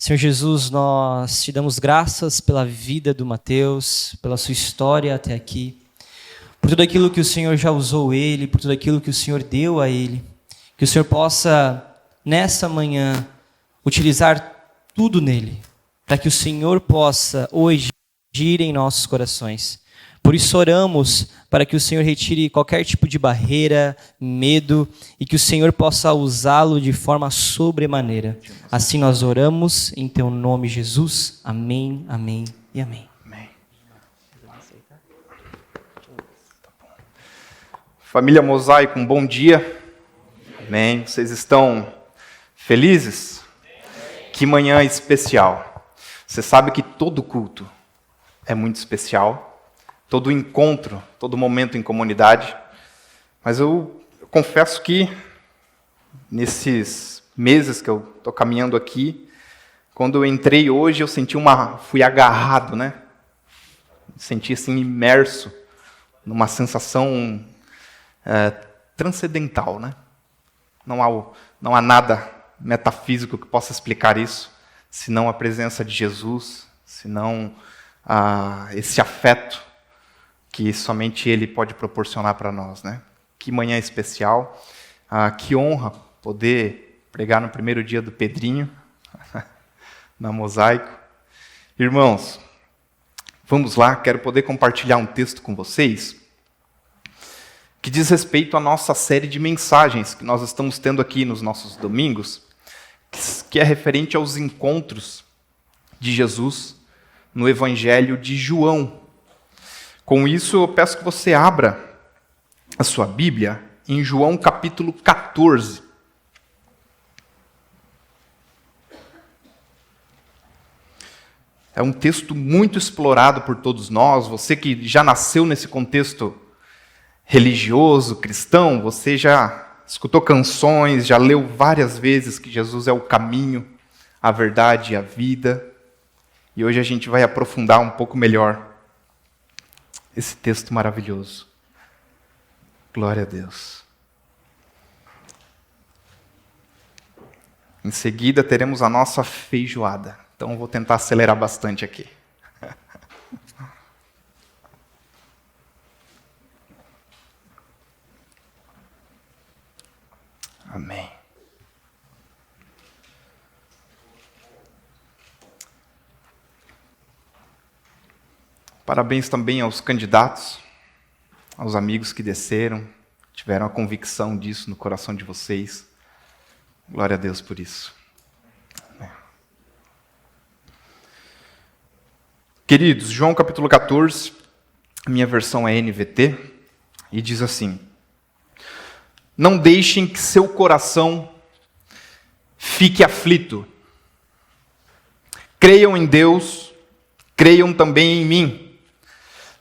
Senhor Jesus, nós te damos graças pela vida do Mateus, pela sua história até aqui, por tudo aquilo que o Senhor já usou ele, por tudo aquilo que o Senhor deu a ele. Que o Senhor possa, nessa manhã, utilizar tudo nele, para que o Senhor possa hoje agir em nossos corações. Por isso oramos para que o Senhor retire qualquer tipo de barreira, medo, e que o Senhor possa usá-lo de forma sobremaneira. Assim nós oramos em teu nome, Jesus. Amém, amém e amém. Família Mosaico, um bom dia. Amém. Vocês estão felizes? Que manhã especial. Você sabe que todo culto é muito especial. Todo encontro, todo momento em comunidade. Mas eu confesso que nesses meses que eu estou caminhando aqui, quando eu entrei hoje, eu senti fui agarrado, né? Senti assim imerso numa sensação transcendental, né? Não há nada metafísico que possa explicar isso, senão a presença de Jesus, senão esse afeto que somente Ele pode proporcionar para nós, né? Que manhã especial, que honra poder pregar no primeiro dia do Pedrinho, na Mosaico. Irmãos, vamos lá, quero poder compartilhar um texto com vocês, que diz respeito à nossa série de mensagens que nós estamos tendo aqui nos nossos domingos, que é referente aos encontros de Jesus no Evangelho de João. Com isso, eu peço que você abra a sua Bíblia em João capítulo 14. É um texto muito explorado por todos nós. Você que já nasceu nesse contexto religioso, cristão, você já escutou canções, já leu várias vezes que Jesus é o caminho, a verdade e a vida. E hoje a gente vai aprofundar um pouco melhor esse texto maravilhoso. Glória a Deus. Em seguida teremos a nossa feijoada. Então vou tentar acelerar bastante aqui. Amém. Parabéns também aos candidatos, aos amigos que desceram, tiveram a convicção disso no coração de vocês. Glória a Deus por isso. Queridos, João capítulo 14, minha versão é NVT, e diz assim: não deixem que seu coração fique aflito. Creiam em Deus, creiam também em mim.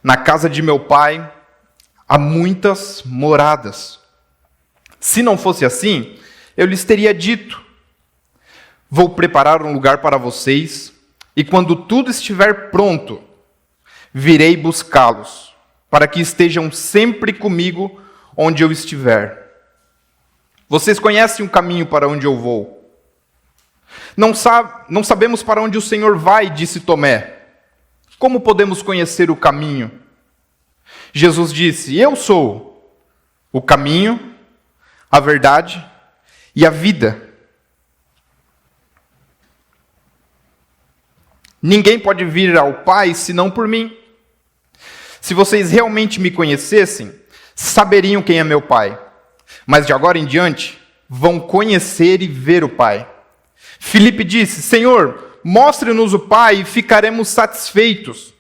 Na casa de meu pai há muitas moradas. Se não fosse assim, eu lhes teria dito: vou preparar um lugar para vocês, e quando tudo estiver pronto, virei buscá-los, para que estejam sempre comigo onde eu estiver. Vocês conhecem o caminho para onde eu vou. Não sabemos para onde o Senhor vai, disse Tomé. Como podemos conhecer o caminho? Jesus disse: eu sou o caminho, a verdade e a vida. Ninguém pode vir ao Pai senão por mim. Se vocês realmente me conhecessem, saberiam quem é meu Pai. Mas de agora em diante, vão conhecer e ver o Pai. Filipe disse: Senhor, mostre-nos o Pai e ficaremos satisfeitos.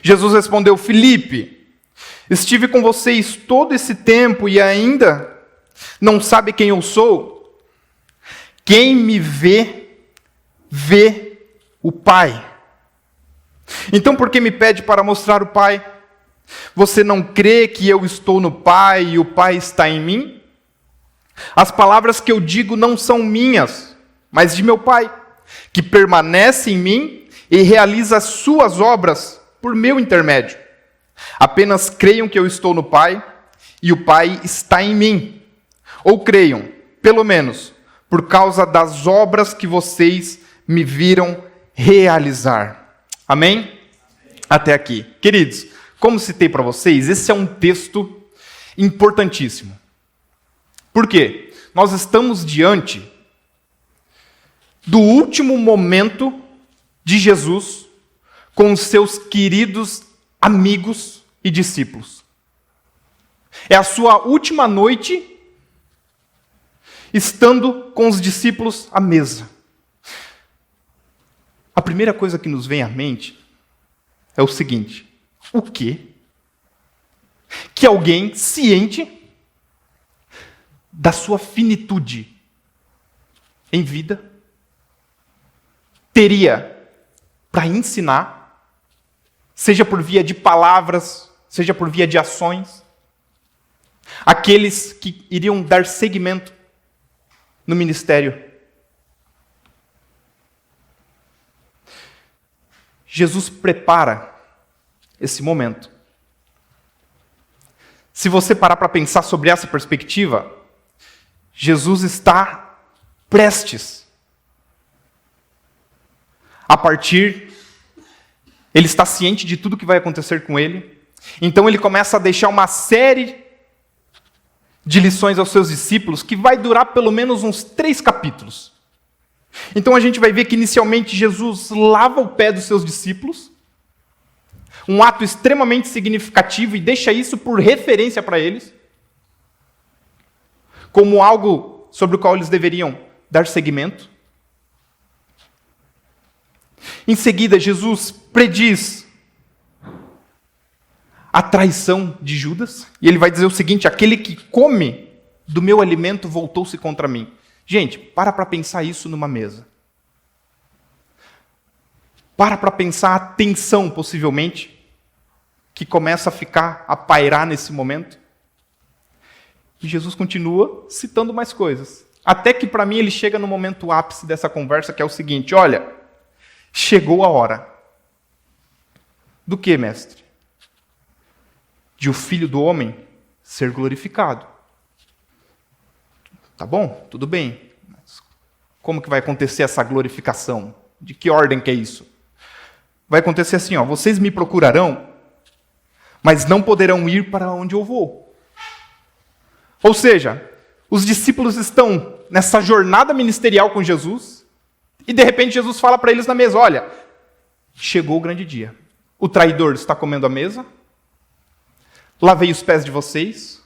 Jesus respondeu: Filipe, estive com vocês todo esse tempo e ainda não sabe quem eu sou? Quem me vê, vê o Pai. Então por que me pede para mostrar o Pai? Você não crê que eu estou no Pai e o Pai está em mim? As palavras que eu digo não são minhas, mas de meu Pai, que permanece em mim e realiza as suas obras por meu intermédio. Apenas creiam que eu estou no Pai e o Pai está em mim. Ou creiam, pelo menos, por causa das obras que vocês me viram realizar. Amém? Até aqui. Queridos, como citei para vocês, esse é um texto importantíssimo. Por quê? Nós estamos diante do último momento de Jesus com os seus queridos amigos e discípulos. É a sua última noite estando com os discípulos à mesa. A primeira coisa que nos vem à mente é o seguinte: o quê? Que alguém ciente da sua finitude em vida teria para ensinar, seja por via de palavras, seja por via de ações, aqueles que iriam dar seguimento no ministério. Jesus prepara esse momento. Se você parar para pensar sobre essa perspectiva, Jesus está prestes a partir, ele está ciente de tudo que vai acontecer com ele, então ele começa a deixar uma série de lições aos seus discípulos que vai durar pelo menos uns 3 capítulos. Então a gente vai ver que inicialmente Jesus lava o pé dos seus discípulos, um ato extremamente significativo, e deixa isso por referência para eles, como algo sobre o qual eles deveriam dar seguimento. Em seguida, Jesus prediz a traição de Judas, e ele vai dizer o seguinte: aquele que come do meu alimento voltou-se contra mim. Gente, para pensar isso numa mesa. Para pensar a tensão, possivelmente, que começa a pairar nesse momento. E Jesus continua citando mais coisas. Até que, para mim, ele chega no momento ápice dessa conversa, que é o seguinte: olha, chegou a hora. Do que, mestre? De o Filho do Homem ser glorificado. Tá bom, tudo bem. Mas como que vai acontecer essa glorificação? De que ordem que é isso? Vai acontecer assim, vocês me procurarão, mas não poderão ir para onde eu vou. Ou seja, os discípulos estão nessa jornada ministerial com Jesus, e de repente Jesus fala para eles na mesa: olha, chegou o grande dia. O traidor está comendo a mesa, lavei os pés de vocês,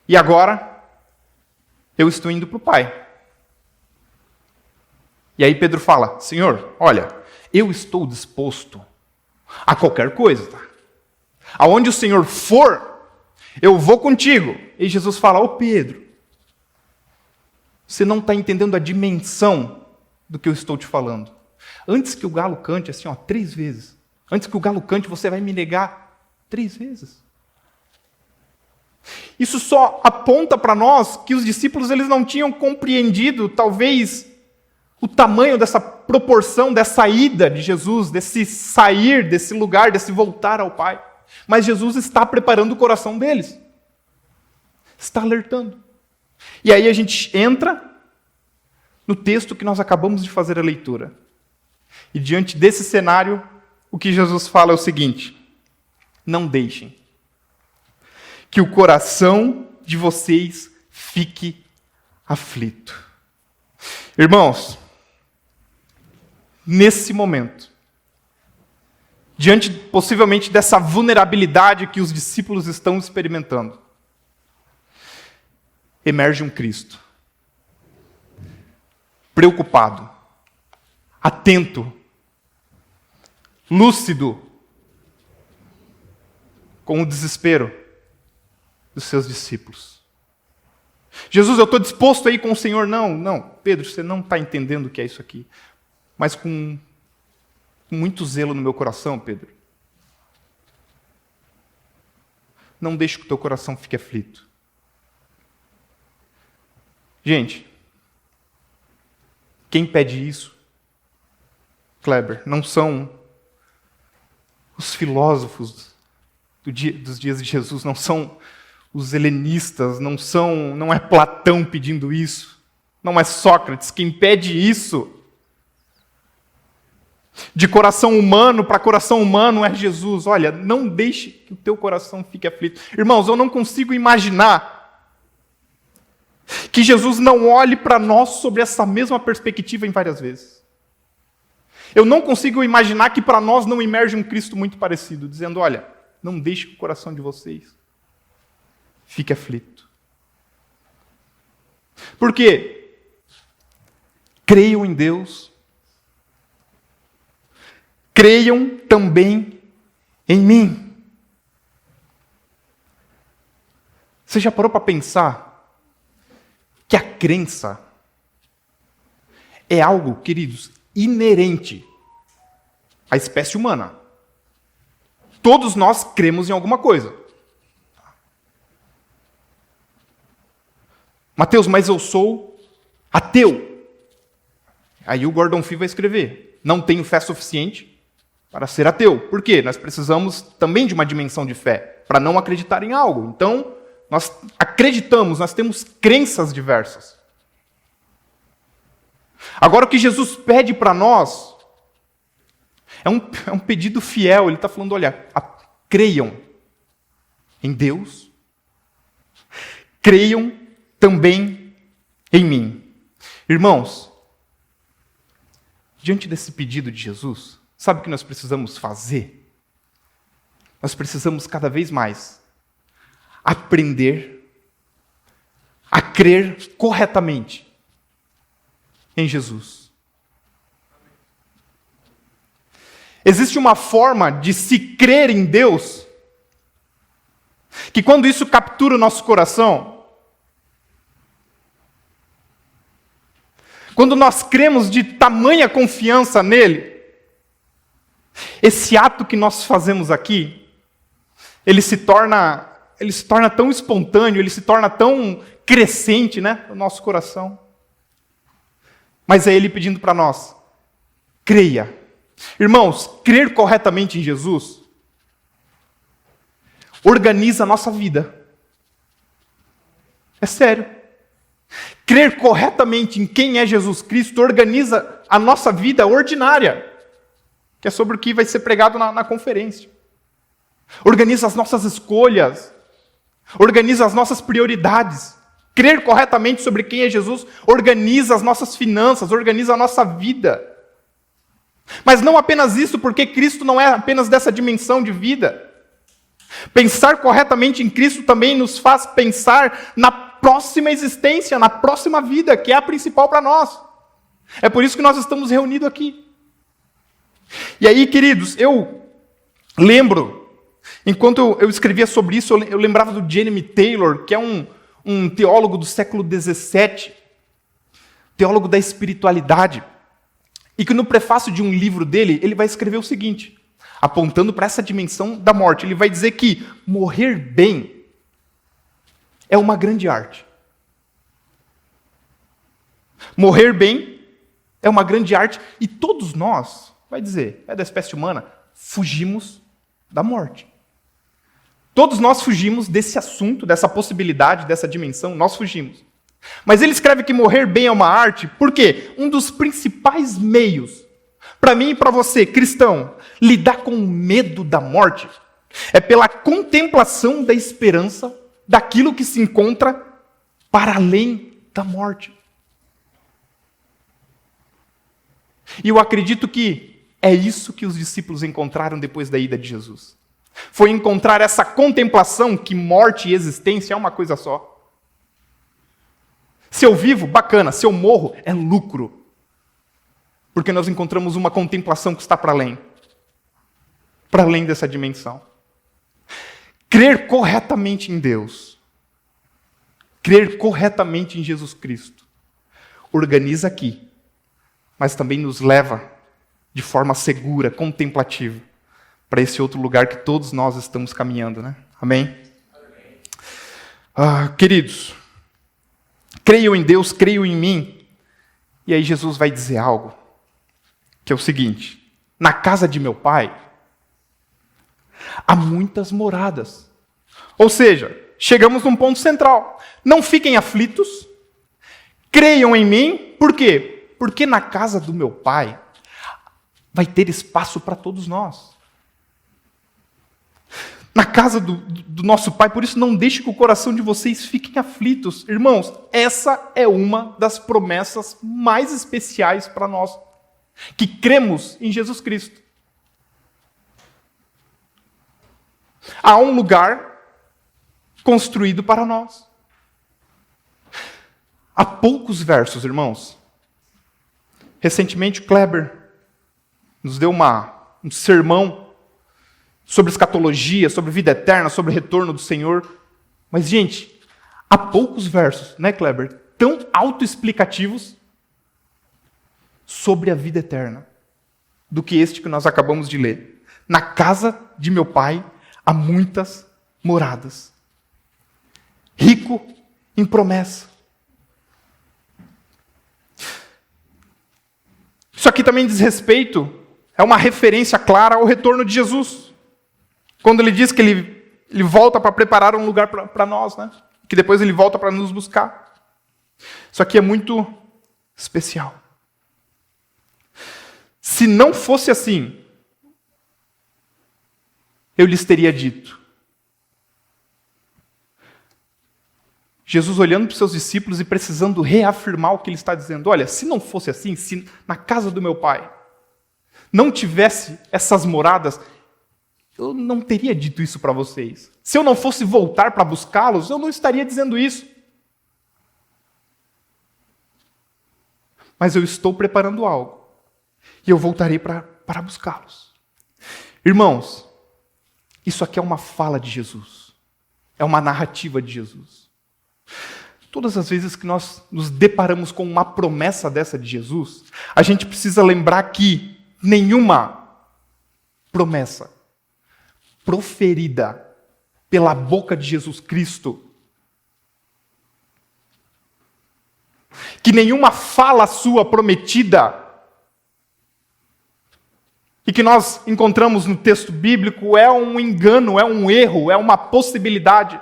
e agora eu estou indo para o Pai. E aí Pedro fala: Senhor, olha, eu estou disposto a qualquer coisa. Tá? Aonde o Senhor for, eu vou contigo. E Jesus fala: ô Pedro, você não está entendendo a dimensão do que eu estou te falando. Antes que o galo cante, 3 vezes. Antes que o galo cante, você vai me negar 3 vezes. Isso só aponta para nós que os discípulos eles não tinham compreendido, talvez, o tamanho dessa proporção, dessa ida de Jesus, desse sair desse lugar, desse voltar ao Pai. Mas Jesus está preparando o coração deles. Está alertando. E aí a gente entra no texto que nós acabamos de fazer a leitura. E diante desse cenário, o que Jesus fala é o seguinte: não deixem que o coração de vocês fique aflito. Irmãos, nesse momento, diante possivelmente dessa vulnerabilidade que os discípulos estão experimentando, emerge um Cristo preocupado, atento, lúcido com o desespero dos seus discípulos. Jesus, eu estou disposto a ir com o Senhor. Não, Pedro, você não está entendendo o que é isso aqui. Mas com muito zelo no meu coração, Pedro. Não deixe que o teu coração fique aflito. Gente, quem pede isso, Kleber, não são os filósofos dos dias de Jesus, não são os helenistas, não é Platão pedindo isso, não é Sócrates. Quem pede isso de coração humano para coração humano é Jesus. Olha, não deixe que o teu coração fique aflito. Irmãos, eu não consigo imaginar que Jesus não olhe para nós sobre essa mesma perspectiva em várias vezes. Eu não consigo imaginar que para nós não emerge um Cristo muito parecido, dizendo, olha, não deixe que o coração de vocês fique aflito. Por quê? Creiam em Deus. Creiam também em mim. Você já parou para pensar que a crença é algo, queridos, inerente à espécie humana? Todos nós cremos em alguma coisa. Mateus, mas eu sou ateu. Aí o Gordon Fee vai escrever, não tenho fé suficiente para ser ateu. Por quê? Nós precisamos também de uma dimensão de fé, para não acreditar em algo. Então, nós acreditamos, nós temos crenças diversas. Agora, o que Jesus pede para nós é um pedido fiel. Ele está falando, olha, creiam em Deus, creiam também em mim. Irmãos, diante desse pedido de Jesus, sabe o que nós precisamos fazer? Nós precisamos cada vez mais aprender a crer corretamente em Jesus. Existe uma forma de se crer em Deus que, quando isso captura o nosso coração, quando nós cremos de tamanha confiança nele, esse ato que nós fazemos aqui, ele se torna tão espontâneo, ele se torna tão crescente, né, no nosso coração. Mas é ele pedindo para nós, creia. Irmãos, crer corretamente em Jesus organiza a nossa vida. É sério. Crer corretamente em quem é Jesus Cristo organiza a nossa vida ordinária, que é sobre o que vai ser pregado na conferência. Organiza as nossas escolhas, organiza as nossas prioridades. Crer corretamente sobre quem é Jesus organiza as nossas finanças, organiza a nossa vida. Mas não apenas isso, porque Cristo não é apenas dessa dimensão de vida. Pensar corretamente em Cristo também nos faz pensar na próxima existência, na próxima vida, que é a principal para nós. É por isso que nós estamos reunidos aqui. E aí, queridos, eu lembro, enquanto eu escrevia sobre isso, eu lembrava do Jeremy Taylor, que é um teólogo do século XVII, teólogo da espiritualidade, e que no prefácio de um livro dele, ele vai escrever o seguinte, apontando para essa dimensão da morte. Ele vai dizer que morrer bem é uma grande arte. Morrer bem é uma grande arte, e todos nós, vai dizer, é da espécie humana, fugimos da morte. Todos nós fugimos desse assunto, dessa possibilidade, dessa dimensão, nós fugimos. Mas ele escreve que morrer bem é uma arte, porque um dos principais meios, para mim e para você, cristão, lidar com o medo da morte, é pela contemplação da esperança daquilo que se encontra para além da morte. E eu acredito que é isso que os discípulos encontraram depois da ida de Jesus. Foi encontrar essa contemplação que morte e existência é uma coisa só. Se eu vivo, bacana. Se eu morro, é lucro. Porque nós encontramos uma contemplação que está para além dessa dimensão. Crer corretamente em Deus, crer corretamente em Jesus Cristo, organiza aqui, mas também nos leva de forma segura, contemplativa, para esse outro lugar que todos nós estamos caminhando, né? Amém? Queridos, creiam em Deus, creiam em mim. E aí Jesus vai dizer algo, que é o seguinte: na casa de meu pai há muitas moradas. Ou seja, chegamos num ponto central. Não fiquem aflitos, creiam em mim. Por quê? Porque na casa do meu Pai vai ter espaço para todos nós. Na casa do nosso Pai, por isso não deixe que o coração de vocês fiquem aflitos. Irmãos, essa é uma das promessas mais especiais para nós, que cremos em Jesus Cristo. Há um lugar construído para nós. Há poucos versos, irmãos. Recentemente, Kleber nos deu um sermão sobre escatologia, sobre vida eterna, sobre o retorno do Senhor. Mas, gente, há poucos versos, né, Kleber, tão autoexplicativos sobre a vida eterna do que este que nós acabamos de ler. Na casa de meu Pai há muitas moradas. Rico em promessa. Isso aqui também diz respeito, é uma referência clara ao retorno de Jesus. Quando ele diz que ele volta para preparar um lugar para nós, né? Que depois ele volta para nos buscar. Isso aqui é muito especial. Se não fosse assim, eu lhes teria dito. Jesus olhando para os seus discípulos e precisando reafirmar o que ele está dizendo. Olha, se não fosse assim, se na casa do meu Pai não tivesse essas moradas, eu não teria dito isso para vocês. Se eu não fosse voltar para buscá-los, eu não estaria dizendo isso. Mas eu estou preparando algo. E eu voltarei para buscá-los. Irmãos, isso aqui é uma fala de Jesus. É uma narrativa de Jesus. Todas as vezes que nós nos deparamos com uma promessa dessa de Jesus, a gente precisa lembrar que nenhuma promessa proferida pela boca de Jesus Cristo, que nenhuma fala sua prometida, e que nós encontramos no texto bíblico, é um engano, é um erro, é uma possibilidade.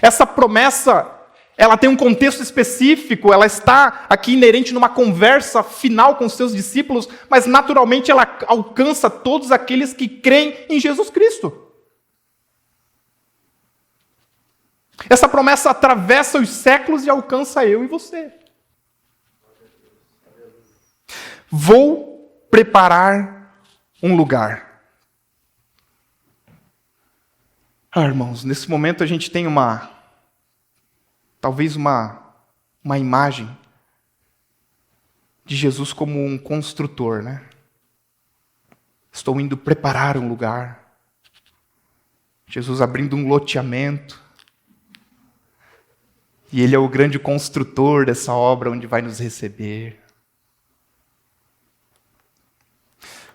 Essa promessa, ela tem um contexto específico, ela está aqui inerente numa conversa final com os seus discípulos, mas naturalmente ela alcança todos aqueles que creem em Jesus Cristo. Essa promessa atravessa os séculos e alcança eu e você. Vou preparar um lugar. Irmãos, nesse momento a gente tem talvez uma imagem de Jesus como um construtor, né? Estou indo preparar um lugar. Jesus abrindo um loteamento. E Ele é o grande construtor dessa obra onde vai nos receber.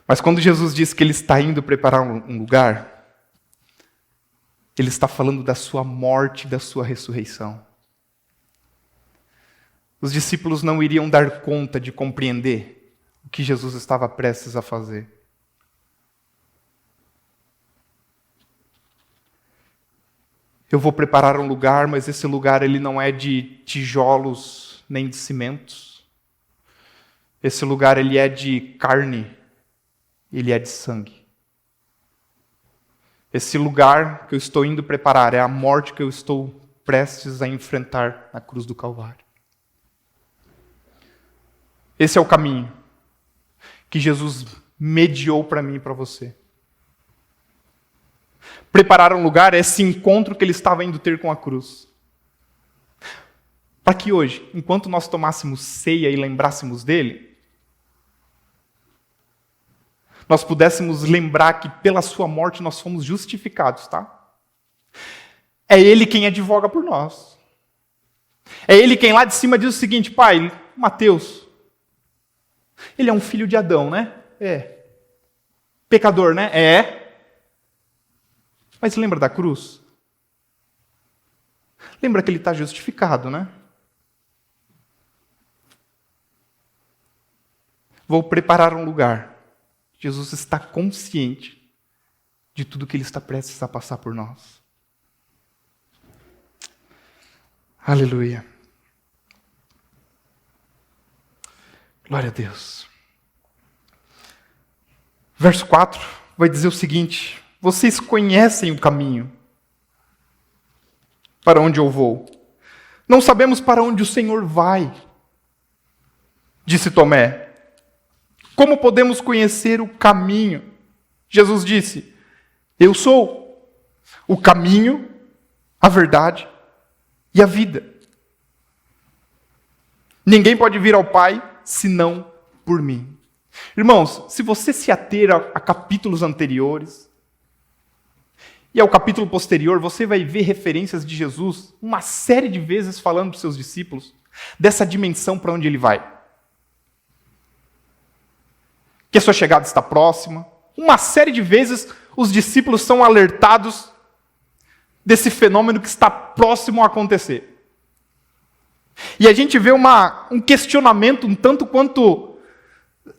Mas quando Jesus diz que Ele está indo preparar um lugar, Ele está falando da sua morte e da sua ressurreição. Os discípulos não iriam dar conta de compreender o que Jesus estava prestes a fazer. Eu vou preparar um lugar, mas esse lugar ele não é de tijolos nem de cimentos. Esse lugar ele é de carne, ele é de sangue. Esse lugar que eu estou indo preparar é a morte que eu estou prestes a enfrentar na cruz do Calvário. Esse é o caminho que Jesus mediou para mim e para você. Preparar um lugar é esse encontro que Ele estava indo ter com a cruz. Para que hoje, enquanto nós tomássemos ceia e lembrássemos dele, nós pudéssemos lembrar que pela sua morte nós fomos justificados, tá? É Ele quem advoga por nós. É Ele quem lá de cima diz o seguinte: Pai, Mateus, ele é um filho de Adão, né? É. Pecador, né? É. Mas lembra da cruz? Lembra que ele está justificado, né? Vou preparar um lugar. Jesus está consciente de tudo que Ele está prestes a passar por nós. Aleluia. Glória a Deus. Verso 4 vai dizer o seguinte: vocês conhecem o caminho para onde eu vou. Não sabemos para onde o Senhor vai, disse Tomé. Como podemos conhecer o caminho? Jesus disse: eu sou o caminho, a verdade e a vida. Ninguém pode vir ao Pai senão por mim. Irmãos, se você se ater a capítulos anteriores e ao capítulo posterior, você vai ver referências de Jesus uma série de vezes falando para os seus discípulos dessa dimensão para onde ele vai. Que a sua chegada está próxima. Uma série de vezes os discípulos são alertados desse fenômeno que está próximo a acontecer. E a gente vê um questionamento um tanto quanto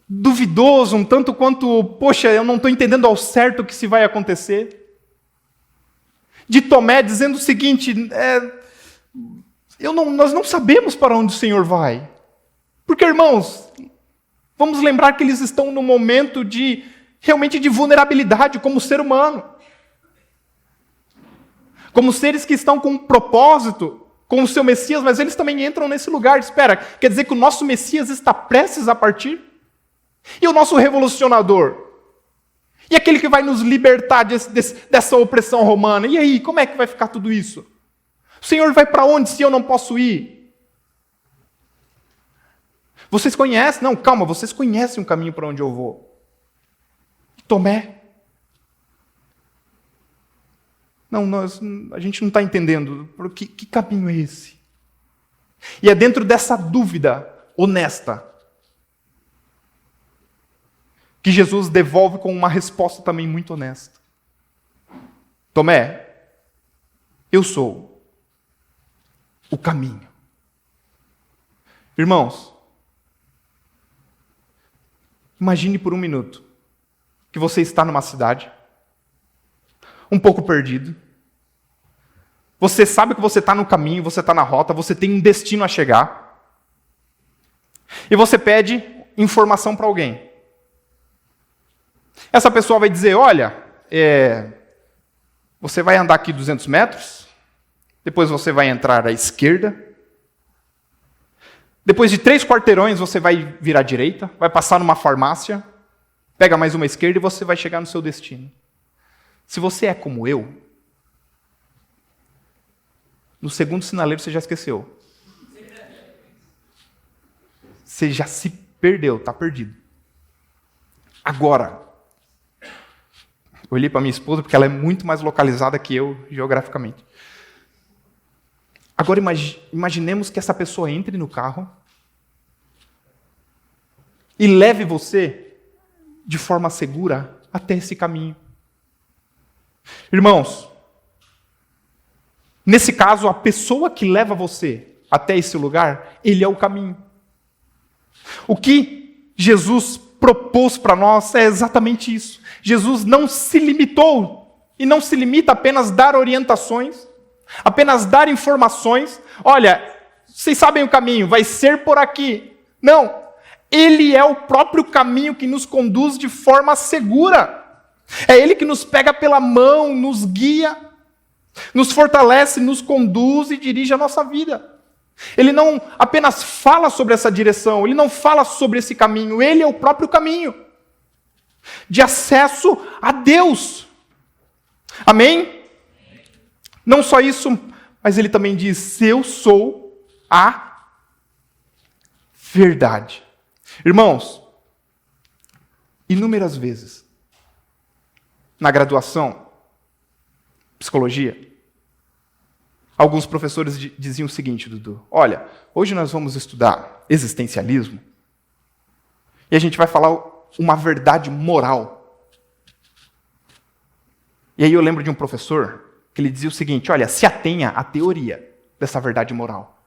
duvidoso, um tanto quanto, poxa, eu não estou entendendo ao certo o que se vai acontecer. De Tomé dizendo o seguinte: nós não sabemos para onde o Senhor vai. Porque, irmãos, vamos lembrar que eles estão num momento realmente de vulnerabilidade como ser humano. Como seres que estão com um propósito, com o seu Messias, mas eles também entram nesse lugar de espera. Quer dizer que o nosso Messias está prestes a partir? E o nosso revolucionador? E aquele que vai nos libertar dessa opressão romana? E aí, como é que vai ficar tudo isso? O Senhor vai para onde se eu não posso ir? Vocês conhecem? Não, calma, vocês conhecem o caminho para onde eu vou. Tomé. Não, a gente não está entendendo. Que caminho é esse? E é dentro dessa dúvida honesta que Jesus devolve com uma resposta também muito honesta. Tomé, eu sou o caminho. Irmãos, imagine por um minuto que você está numa cidade, um pouco perdido. Você sabe que você está no caminho, você está na rota, você tem um destino a chegar. E você pede informação para alguém. Essa pessoa vai dizer: olha, você vai andar aqui 200 metros, depois você vai entrar à esquerda, depois de 3 quarteirões você vai virar à direita, vai passar numa farmácia, pega mais uma esquerda e você vai chegar no seu destino. Se você é como eu, no segundo sinaleiro você já esqueceu. Você já se perdeu, está perdido. Agora, eu olhei para minha esposa porque ela é muito mais localizada que eu geograficamente. Agora imaginemos que essa pessoa entre no carro e leve você de forma segura até esse caminho. Irmãos, nesse caso, a pessoa que leva você até esse lugar, ele é o caminho. O que Jesus propôs para nós é exatamente isso. Jesus não se limitou e não se limita a apenas dar orientações, apenas dar informações. Olha, vocês sabem o caminho, vai ser por aqui. Não, ele é o próprio caminho que nos conduz de forma segura. É ele que nos pega pela mão, nos guia, nos fortalece, nos conduz e dirige a nossa vida. Ele não apenas fala sobre essa direção, ele não fala sobre esse caminho, ele é o próprio caminho de acesso a Deus. Amém? Não só isso, mas ele também diz: eu sou a verdade. Irmãos, inúmeras vezes, na graduação, psicologia, alguns professores diziam o seguinte: Dudu, olha, hoje nós vamos estudar existencialismo e a gente vai falar uma verdade moral. E aí eu lembro de um professor que ele dizia o seguinte: olha, se atenha à teoria dessa verdade moral.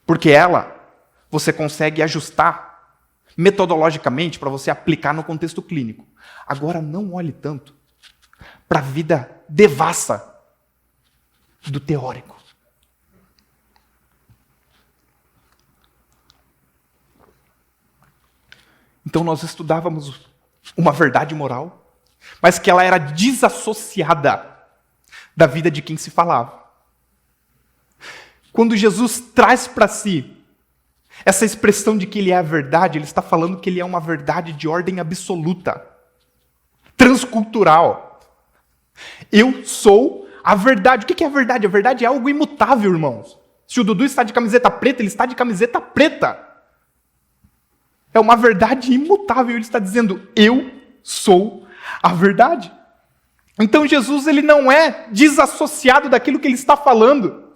Porque ela, você consegue ajustar metodologicamente para você aplicar no contexto clínico. Agora não olhe tanto para a vida devassa do teórico. Então nós estudávamos uma verdade moral, mas que ela era desassociada da vida de quem se falava. Quando Jesus traz para si essa expressão de que ele é a verdade, ele está falando que ele é uma verdade de ordem absoluta, transcultural. Eu sou a verdade. O que é a verdade? A verdade é algo imutável, irmãos. Se o Dudu está de camiseta preta, ele está de camiseta preta. É uma verdade imutável. Ele está dizendo, eu sou a verdade. Então Jesus ele não é desassociado daquilo que ele está falando,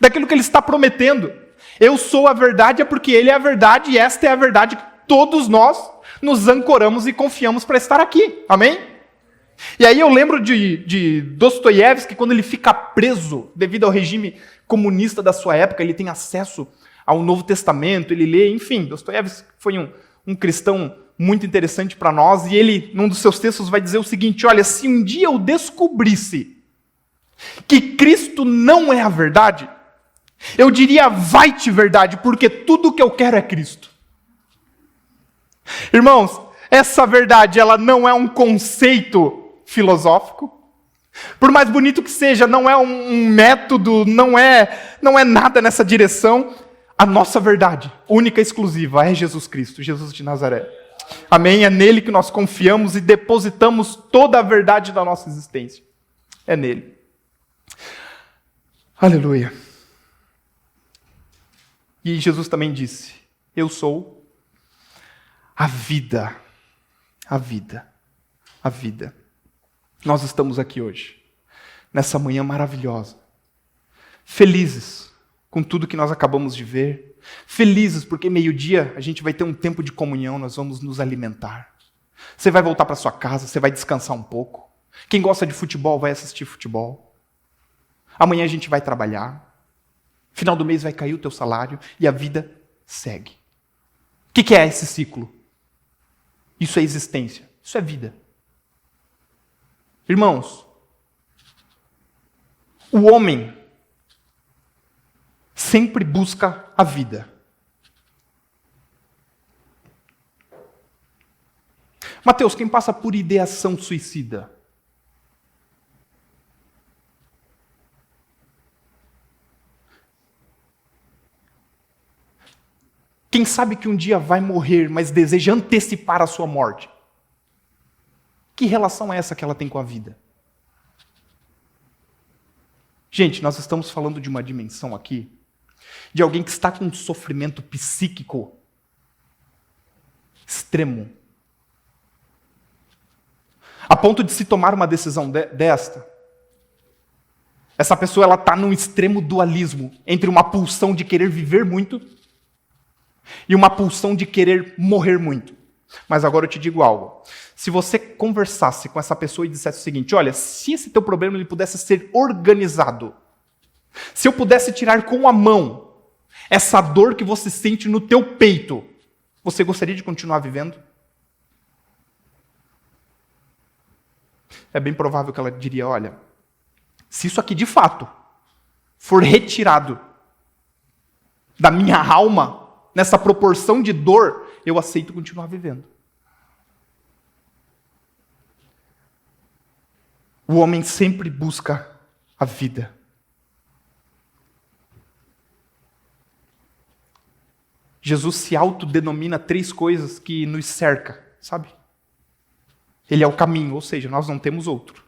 daquilo que ele está prometendo. Eu sou a verdade é porque ele é a verdade e esta é a verdade que todos nós nos ancoramos e confiamos para estar aqui. Amém? E aí eu lembro de Dostoiévski, quando ele fica preso devido ao regime comunista da sua época, ele tem acesso ao Novo Testamento, ele lê, enfim, Dostoiévski foi um cristão muito interessante para nós, e ele, num dos seus textos, vai dizer o seguinte, olha, se um dia eu descobrisse que Cristo não é a verdade, eu diria, vai-te verdade, porque tudo que eu quero é Cristo. Irmãos, essa verdade, ela não é um conceito filosófico, por mais bonito que seja, não é um método, não é nada nessa direção. A nossa verdade, única e exclusiva, é Jesus Cristo, Jesus de Nazaré. Amém? É nele que nós confiamos e depositamos toda a verdade da nossa existência. É nele. Aleluia. E Jesus também disse, eu sou a vida. A vida. A vida. Nós estamos aqui hoje, nessa manhã maravilhosa, felizes com tudo que nós acabamos de ver, felizes porque meio-dia a gente vai ter um tempo de comunhão, nós vamos nos alimentar. Você vai voltar para sua casa, você vai descansar um pouco. Quem gosta de futebol vai assistir futebol. Amanhã a gente vai trabalhar. Final do mês vai cair o teu salário e a vida segue. O que é esse ciclo? Isso é existência, isso é vida. Irmãos, o homem sempre busca a vida. Mateus, quem passa por ideação suicida? Quem sabe que um dia vai morrer, mas deseja antecipar a sua morte? Que relação é essa que ela tem com a vida? Gente, nós estamos falando de uma dimensão aqui, de alguém que está com um sofrimento psíquico extremo, a ponto de se tomar uma decisão desta. Essa pessoa ela está num extremo dualismo entre uma pulsão de querer viver muito e uma pulsão de querer morrer muito. Mas agora eu te digo algo. Se você conversasse com essa pessoa e dissesse o seguinte, olha, se esse teu problema ele pudesse ser organizado, se eu pudesse tirar com a mão essa dor que você sente no teu peito, você gostaria de continuar vivendo? É bem provável que ela diria, olha, se isso aqui de fato for retirado da minha alma, nessa proporção de dor, eu aceito continuar vivendo. O homem sempre busca a vida. Jesus se autodenomina 3 coisas que nos cerca, sabe? Ele é o caminho, ou seja, nós não temos outro.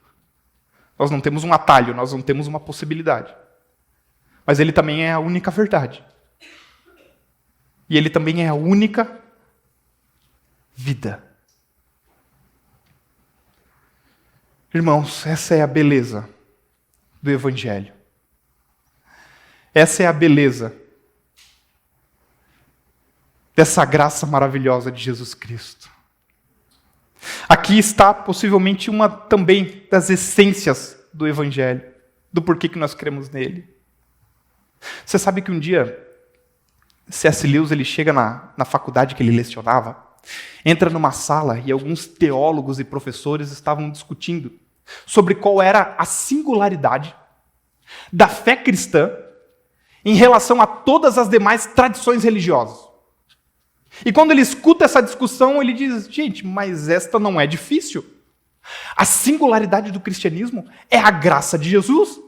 Nós não temos um atalho, nós não temos uma possibilidade. Mas ele também é a única verdade. E ele também é a única vida. Irmãos, essa é a beleza do Evangelho. Essa é a beleza dessa graça maravilhosa de Jesus Cristo. Aqui está possivelmente uma também das essências do Evangelho, do porquê que nós cremos nele. Você sabe que um dia C.S. Lewis ele chega na faculdade que ele lecionava, entra numa sala e alguns teólogos e professores estavam discutindo sobre qual era a singularidade da fé cristã em relação a todas as demais tradições religiosas. E quando ele escuta essa discussão, ele diz, gente, mas esta não é difícil. A singularidade do cristianismo é a graça de Jesus.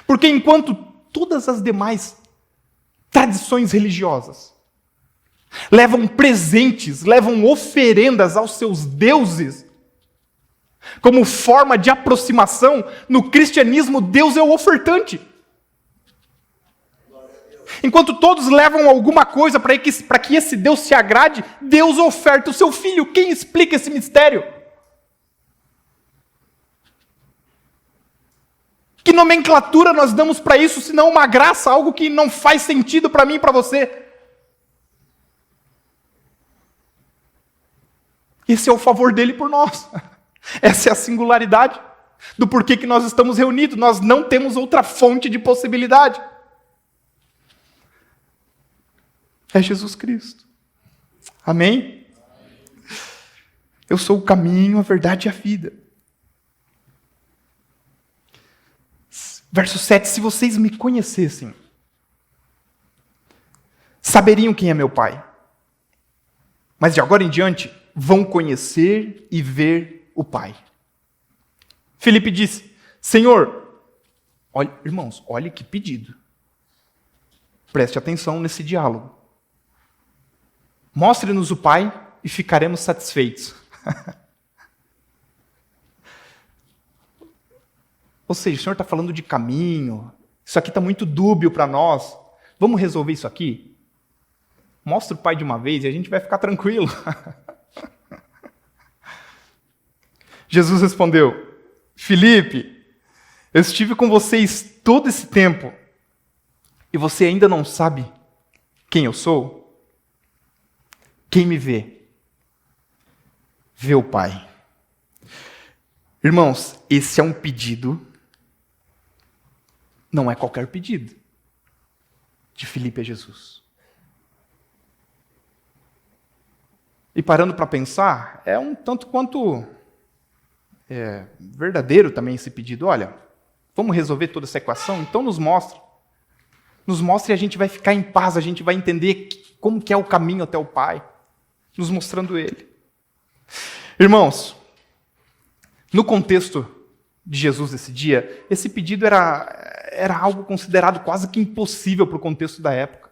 Porque enquanto todas as demais tradições religiosas levam presentes, levam oferendas aos seus deuses, como forma de aproximação, no cristianismo Deus é o ofertante. Enquanto todos levam alguma coisa para que esse Deus se agrade, Deus oferta o seu Filho. Quem explica esse mistério? Que nomenclatura nós damos para isso, se não uma graça, algo que não faz sentido para mim e para você? Esse é o favor dele por nós. Essa é a singularidade do porquê que nós estamos reunidos. Nós não temos outra fonte de possibilidade. É Jesus Cristo. Amém? Eu sou o caminho, a verdade e a vida. Verso 7, se vocês me conhecessem, saberiam quem é meu Pai. Mas de agora em diante, vão conhecer e ver o Pai. Filipe disse, Senhor, olha, irmãos, olha que pedido. Preste atenção nesse diálogo. Mostre-nos o Pai e ficaremos satisfeitos. Ou seja, o Senhor está falando de caminho, isso aqui está muito dúbio para nós. Vamos resolver isso aqui? Mostra o Pai de uma vez e a gente vai ficar tranquilo. Jesus respondeu, Filipe, eu estive com vocês todo esse tempo e você ainda não sabe quem eu sou? Quem me vê, vê o Pai. Irmãos, esse é um pedido, não é qualquer pedido, de Filipe a Jesus. E parando para pensar, é um tanto quanto verdadeiro também esse pedido. Olha, vamos resolver toda essa equação? Então nos mostre. Nos mostre e a gente vai ficar em paz, a gente vai entender como que é o caminho até o Pai. Nos mostrando Ele. Irmãos, no contexto de Jesus esse dia, esse pedido era algo considerado quase que impossível para o contexto da época.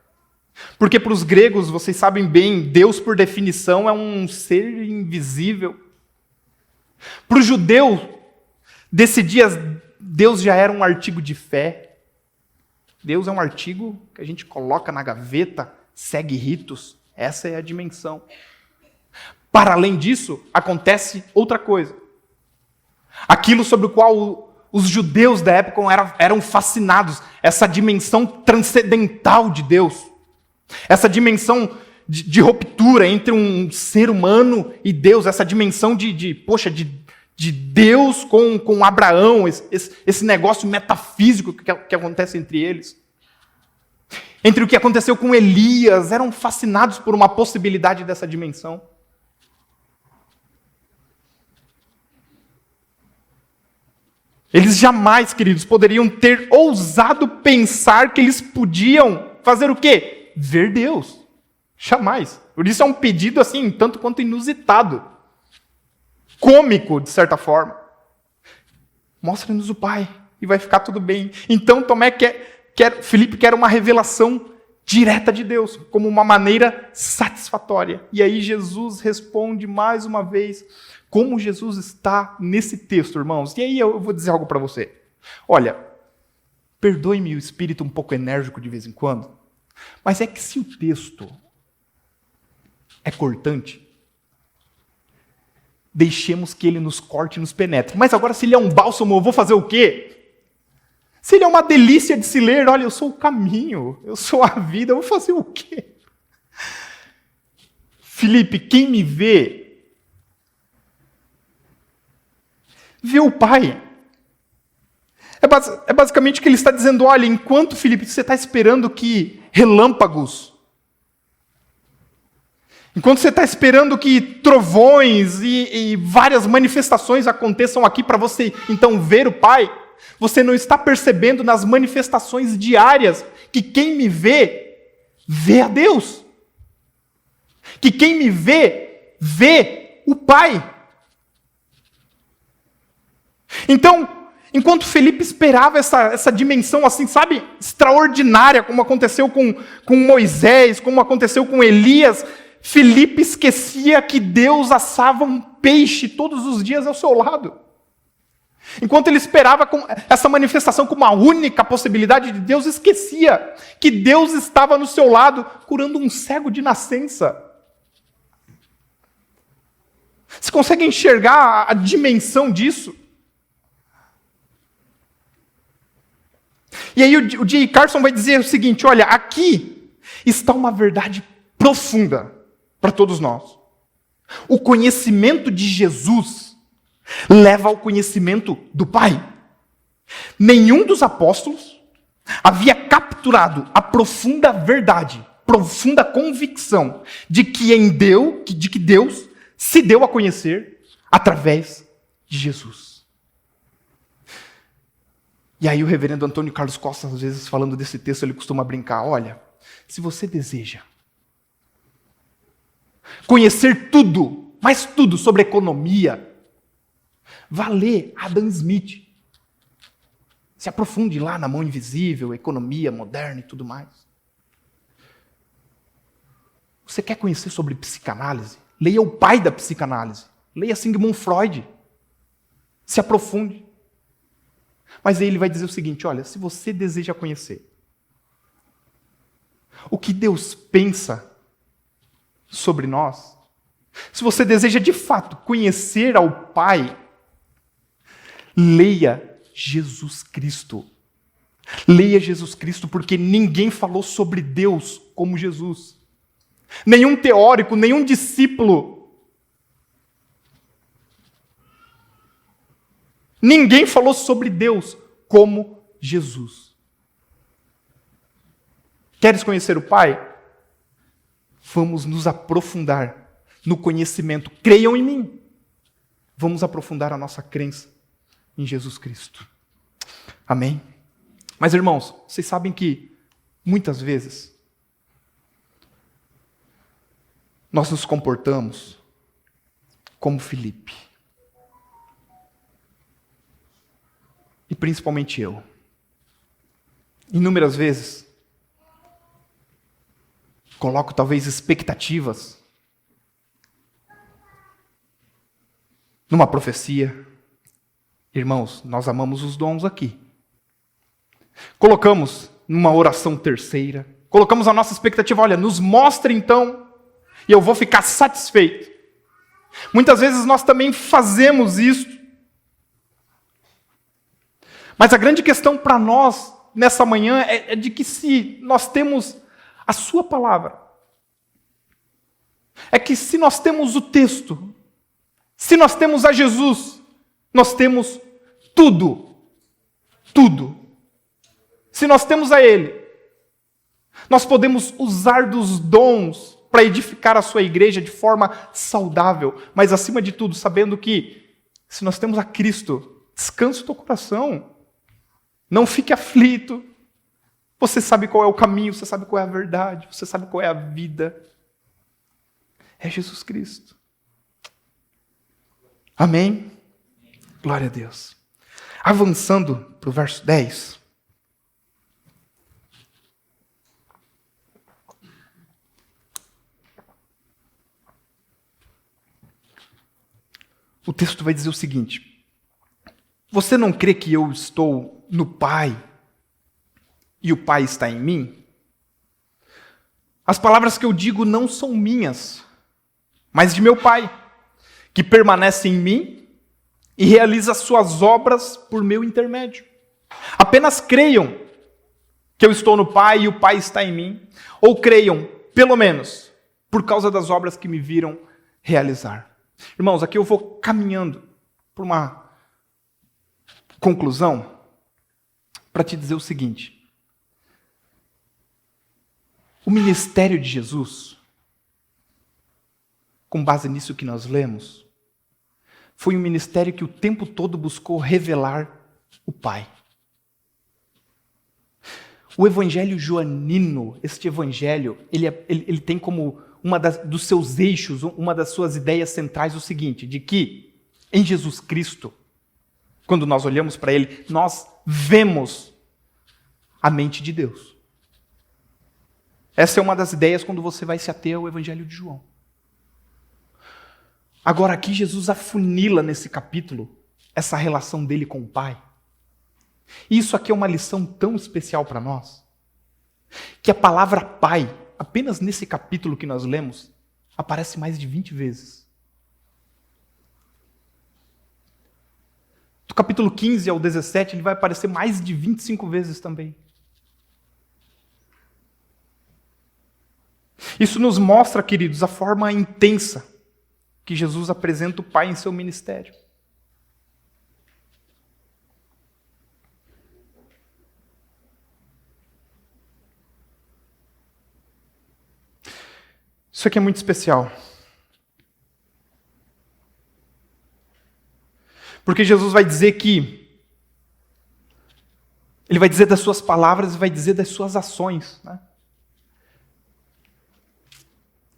Porque para os gregos, vocês sabem bem, Deus por definição é um ser invisível. Para o judeu, desse dia, Deus já era um artigo de fé. Deus é um artigo que a gente coloca na gaveta, segue ritos. Essa é a dimensão. Para além disso, acontece outra coisa. Aquilo sobre o qual os judeus da época eram fascinados, essa dimensão transcendental de Deus. Essa dimensão de ruptura entre um ser humano e Deus, essa dimensão de Deus com Abraão, esse negócio metafísico que acontece entre eles. Entre o que aconteceu com Elias, eram fascinados por uma possibilidade dessa dimensão. Eles jamais, queridos, poderiam ter ousado pensar que eles podiam fazer o quê? Ver Deus. Jamais. Por isso é um pedido assim, tanto quanto inusitado. Cômico, de certa forma. Mostre-nos o Pai e vai ficar tudo bem. Então Filipe quer uma revelação direta de Deus, como uma maneira satisfatória. E aí Jesus responde mais uma vez como Jesus está nesse texto, irmãos. E aí eu vou dizer algo para você. Olha, perdoe-me o espírito um pouco enérgico de vez em quando, mas é que se o texto é cortante, deixemos que ele nos corte e nos penetre. Mas agora, se ele é um bálsamo, eu vou fazer o quê? Se ele é uma delícia de se ler, olha, eu sou o caminho, eu sou a vida, eu vou fazer o quê? Filipe, quem me vê o Pai. É basicamente o que ele está dizendo, olha, enquanto, Filipe, você está esperando que relâmpagos, enquanto você está esperando que trovões e várias manifestações aconteçam aqui para você, então, ver o Pai, você não está percebendo nas manifestações diárias que quem me vê vê a Deus. Que quem me vê, vê o Pai. Então, enquanto Felipe esperava essa dimensão assim, sabe, extraordinária, como aconteceu com Moisés, como aconteceu com Elias, Felipe esquecia que Deus assava um peixe todos os dias ao seu lado. Enquanto ele esperava essa manifestação como a única possibilidade de Deus, esquecia que Deus estava no seu lado, curando um cego de nascença. Você consegue enxergar a dimensão disso? E aí o J. Carson vai dizer o seguinte, olha, aqui está uma verdade profunda para todos nós. O conhecimento de Jesus leva ao conhecimento do Pai. Nenhum dos apóstolos havia capturado a profunda verdade, profunda convicção de que Deus se deu a conhecer através de Jesus. E aí o reverendo Antônio Carlos Costa, às vezes, falando desse texto, ele costuma brincar, olha, se você deseja conhecer tudo, mas tudo sobre economia, vá ler Adam Smith. Se aprofunde lá na mão invisível, economia moderna e tudo mais. Você quer conhecer sobre psicanálise? Leia o pai da psicanálise. Leia Sigmund Freud. Se aprofunde. Mas aí ele vai dizer o seguinte, olha, se você deseja conhecer o que Deus pensa sobre nós, se você deseja de fato conhecer ao Pai, leia Jesus Cristo. Leia Jesus Cristo, porque ninguém falou sobre Deus como Jesus. Nenhum teórico, nenhum discípulo. Ninguém falou sobre Deus como Jesus. Queres conhecer o Pai? Vamos nos aprofundar no conhecimento. Creiam em mim. Vamos aprofundar a nossa crença em Jesus Cristo. Amém? Mas, irmãos, vocês sabem que, muitas vezes, nós nos comportamos como Filipe. E principalmente eu. Inúmeras vezes, coloco talvez expectativas numa profecia. Irmãos, nós amamos os dons aqui. Colocamos numa oração terceira. Colocamos a nossa expectativa, olha, nos mostre então, e eu vou ficar satisfeito. Muitas vezes nós também fazemos isso. Mas a grande questão para nós, nessa manhã, é de que se nós temos a sua palavra, é que se nós temos o texto, se nós temos a Jesus, nós temos tudo. Tudo. Se nós temos a Ele, nós podemos usar dos dons para edificar a sua igreja de forma saudável, mas acima de tudo, sabendo que, se nós temos a Cristo, descanse o teu coração. Não fique aflito. Você sabe qual é o caminho, você sabe qual é a verdade, você sabe qual é a vida. É Jesus Cristo. Amém? Glória a Deus. Avançando para o verso 10. O texto vai dizer o seguinte: você não crê que eu estou no Pai e o Pai está em mim? As palavras que eu digo não são minhas, mas de meu Pai, que permanece em mim e realiza suas obras por meu intermédio. Apenas creiam que eu estou no Pai e o Pai está em mim, ou creiam, pelo menos, por causa das obras que me viram realizar. Irmãos, aqui eu vou caminhando para uma conclusão para te dizer o seguinte: o ministério de Jesus, com base nisso que nós lemos, foi um ministério que o tempo todo buscou revelar o Pai. O evangelho joanino, este evangelho, ele tem como dos seus eixos, uma das suas ideias centrais o seguinte, de que em Jesus Cristo, quando nós olhamos para ele, nós vemos a mente de Deus. Essa é uma das ideias quando você vai se ater ao evangelho de João. Agora aqui Jesus afunila nesse capítulo essa relação dele com o Pai. E isso aqui é uma lição tão especial para nós, que a palavra Pai, apenas nesse capítulo que nós lemos, aparece mais de 20 vezes. Do capítulo 15 ao 17, ele vai aparecer mais de 25 vezes também. Isso nos mostra, queridos, a forma intensa que Jesus apresenta o Pai em seu ministério. Isso aqui é muito especial. Porque Jesus vai dizer que ele vai dizer das suas palavras e vai dizer das suas ações, né?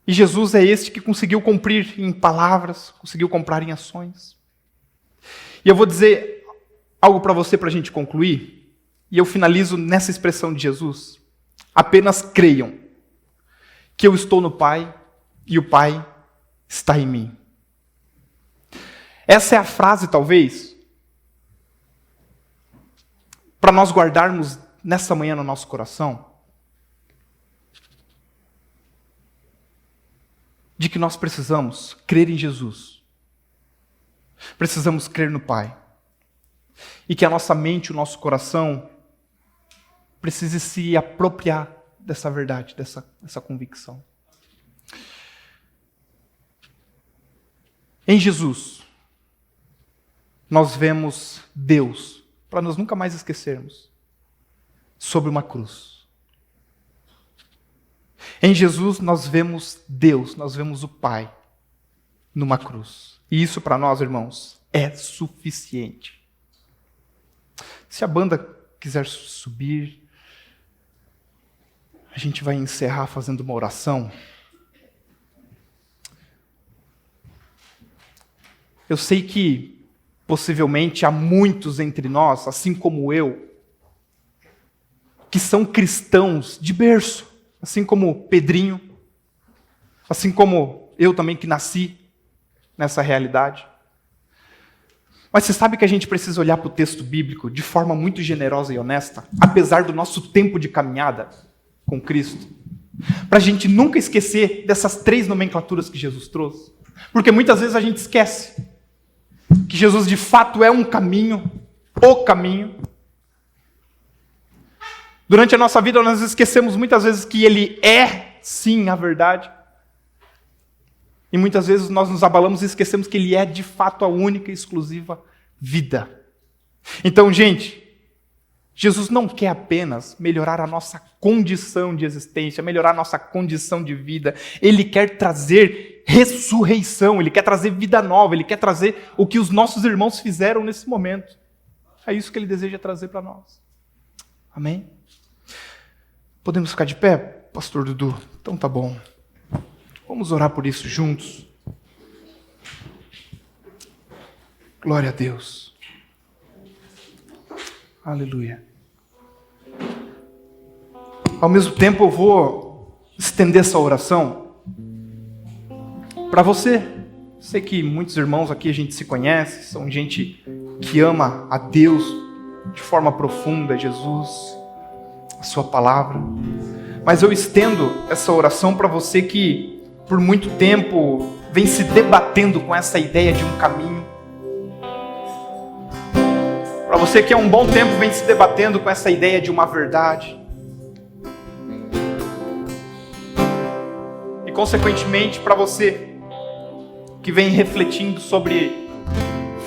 E Jesus é este que conseguiu cumprir em palavras, conseguiu cumprir em ações. E eu vou dizer algo para você para a gente concluir, e eu finalizo nessa expressão de Jesus. Apenas creiam que eu estou no Pai e o Pai está em mim. Essa é a frase, talvez, para nós guardarmos nessa manhã no nosso coração, de que nós precisamos crer em Jesus. Precisamos crer no Pai. E que a nossa mente, o nosso coração, precise se apropriar dessa verdade, dessa convicção. Em Jesus, nós vemos Deus, para nós nunca mais esquecermos, sobre uma cruz. Em Jesus nós vemos Deus, nós vemos o Pai numa cruz. E isso para nós, irmãos, é suficiente. Se a banda quiser subir, a gente vai encerrar fazendo uma oração. Eu sei que possivelmente há muitos entre nós, assim como eu, que são cristãos de berço. Assim como Pedrinho, assim como eu também que nasci nessa realidade. Mas você sabe que a gente precisa olhar para o texto bíblico de forma muito generosa e honesta, apesar do nosso tempo de caminhada com Cristo, para a gente nunca esquecer dessas 3 nomenclaturas que Jesus trouxe. Porque muitas vezes a gente esquece que Jesus de fato é um caminho, o caminho. Durante a nossa vida, nós esquecemos muitas vezes que Ele é, sim, a verdade. E muitas vezes nós nos abalamos e esquecemos que Ele é, de fato, a única e exclusiva vida. Então, gente, Jesus não quer apenas melhorar a nossa condição de existência, melhorar a nossa condição de vida. Ele quer trazer ressurreição, Ele quer trazer vida nova, Ele quer trazer o que os nossos irmãos fizeram nesse momento. É isso que Ele deseja trazer para nós. Amém? Podemos ficar de pé, pastor Dudu? Então tá bom. Vamos orar por isso juntos. Glória a Deus. Aleluia. Ao mesmo tempo eu vou estender essa oração para você. Sei que muitos irmãos aqui a gente se conhece, são gente que ama a Deus de forma profunda, Jesus, a sua palavra. Mas eu estendo essa oração para você que por muito tempo vem se debatendo com essa ideia de um caminho. Para você que há um bom tempo vem se debatendo com essa ideia de uma verdade. E consequentemente para você que vem refletindo sobre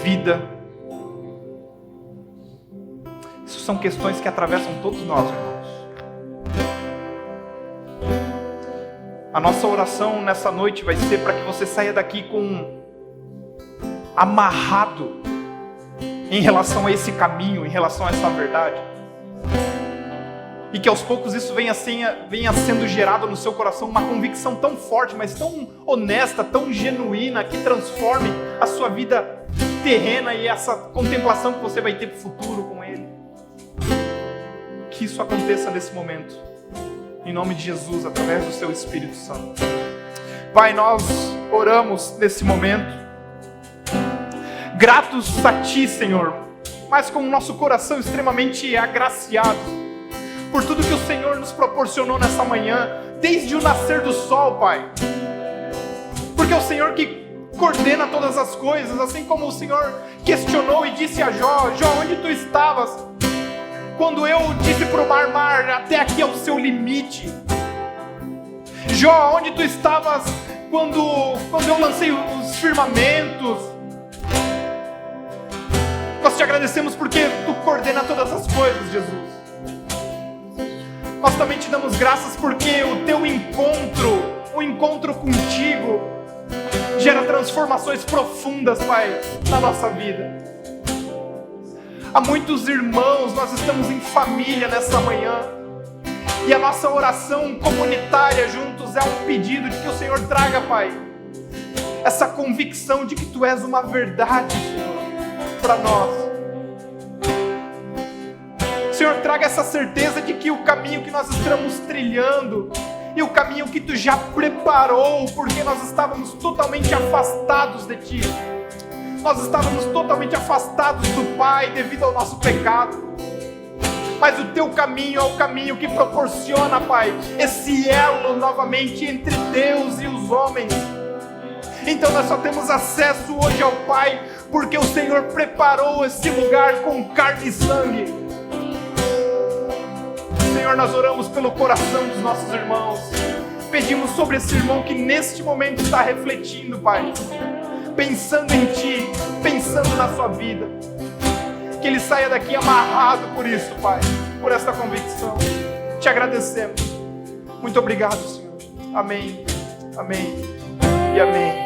vida. Isso são questões que atravessam todos nós, irmãos. A nossa oração nessa noite vai ser para que você saia daqui amarrado em relação a esse caminho, em relação a essa verdade. E que aos poucos isso venha sendo gerado no seu coração uma convicção tão forte, mas tão honesta, tão genuína, que transforme a sua vida terrena e essa contemplação que você vai ter para o futuro com Ele. Que isso aconteça nesse momento. Em nome de Jesus, através do seu Espírito Santo. Pai, nós oramos nesse momento, gratos a Ti, Senhor, mas com o nosso coração extremamente agraciado por tudo que o Senhor nos proporcionou nessa manhã, desde o nascer do sol, Pai. Porque é o Senhor que coordena todas as coisas, assim como o Senhor questionou e disse a Jó: Jó, onde tu estavas quando eu disse para o mar, até aqui é o seu limite? Jó, onde tu estavas quando eu lancei os firmamentos? Nós te agradecemos porque tu coordena todas as coisas, Jesus. Nós também te damos graças porque o teu o encontro contigo, gera transformações profundas, Pai, na nossa vida. Há muitos irmãos, nós estamos em família nessa manhã, e a nossa oração comunitária juntos é um pedido de que o Senhor traga, Pai, essa convicção de que Tu és uma verdade, Senhor, para nós. Senhor, traga essa certeza de que o caminho que nós estamos trilhando e o caminho que Tu já preparou, porque nós estávamos totalmente afastados de Ti. Nós estávamos totalmente afastados do Pai devido ao nosso pecado. Mas o Teu caminho é o caminho que proporciona, Pai, esse elo novamente entre Deus e os homens. Então nós só temos acesso hoje ao Pai porque o Senhor preparou esse lugar com carne e sangue. Senhor, nós oramos pelo coração dos nossos irmãos. Pedimos sobre esse irmão que neste momento está refletindo, Pai, pensando em Ti, pensando na sua vida. Que ele saia daqui amarrado por isso, Pai, por esta convicção. Te agradecemos. Muito obrigado, Senhor. Amém, amém e amém.